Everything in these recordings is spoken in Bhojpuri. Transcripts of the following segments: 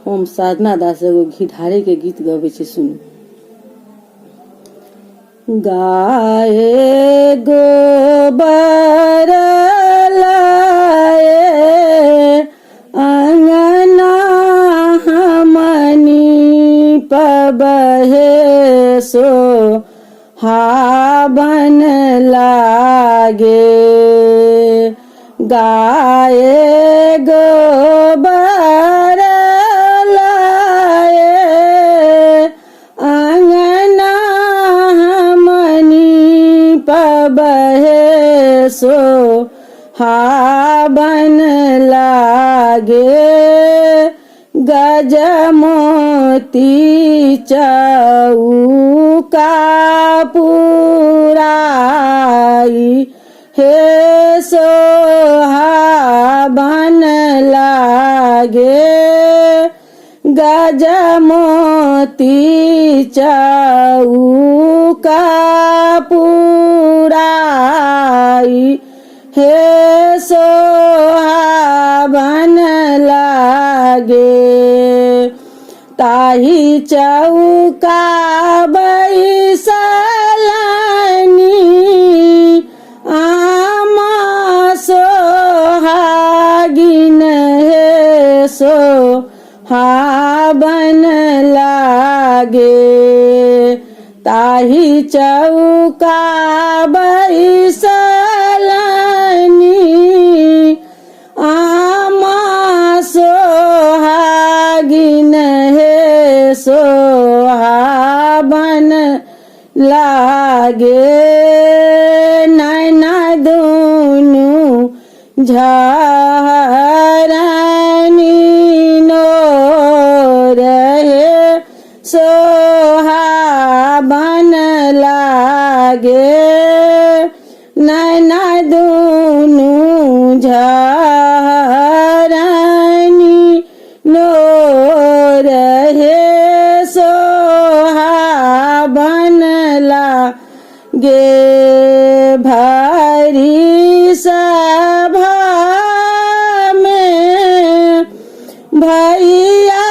हम साधना दास एगो घिढारे के गीत गबै छी, सुनू। गाए गोबर लाए अंगना हमनी पबहे सो हावन लागे। गाए गोबर लाए अंगना हमनी पबहे सो हावन लागे। गजमोती चौका पुराई हे सोहावन लागे। गजमोती चौका पुराई हे सोहावन लागे। ताही चौका बैसलनी आमा सोहागिन हे सोहावन लागे। ताही चौका बैसलनी आमा सोहागिन हे सोहावन लागे। नैना दुनु झरनी नो रहे सोहावन लागे। नैना दुनु झरनी नो रहे सोहावन लागे। भरी सभा में भैया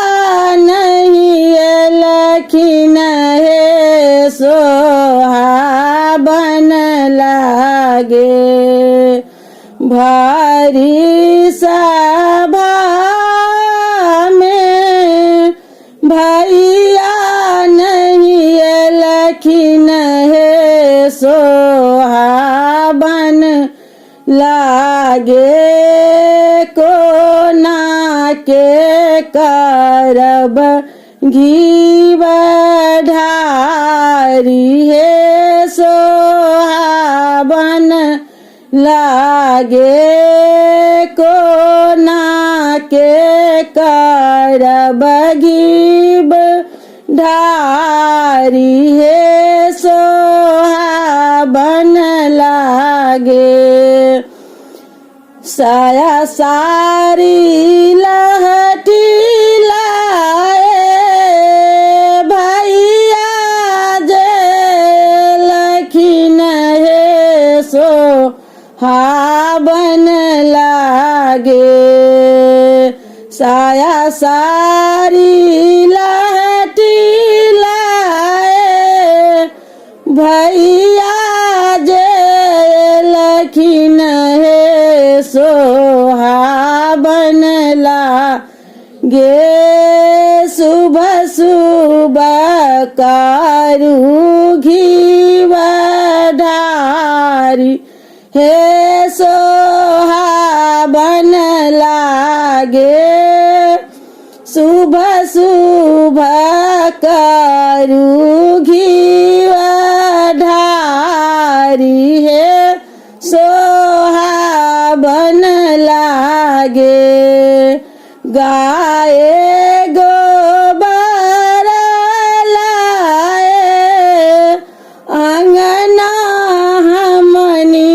नहीं लखिन हे सोहावन लागे। भरी सभा में भैया नहीं लखिन हे सोहावन लागे। कोना के करब घीव ढारी हे सोहावन लागे। कोना के करब घीव ढारी हे सोहावन लागे। साया सारी लहठी लाए भैया जे लखिन हे सोहावन लागे। साया सारी लहठी लाए भैया जे लखिन हे सोहावन लागे। सुबह सुबह कारू घीव ढारी हे सोहावन लागे। सुबह सुबह कारू घीव ढारी हे सोहावन लागे। गाए गोबर लाए अंगना हमनी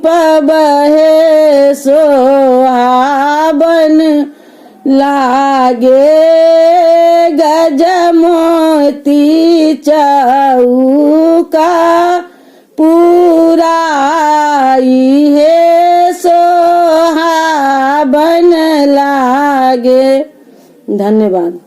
पबहे सोहावन लागे। गजमोती चौका पुराई हे सोहावन लागे। धन्यवाद।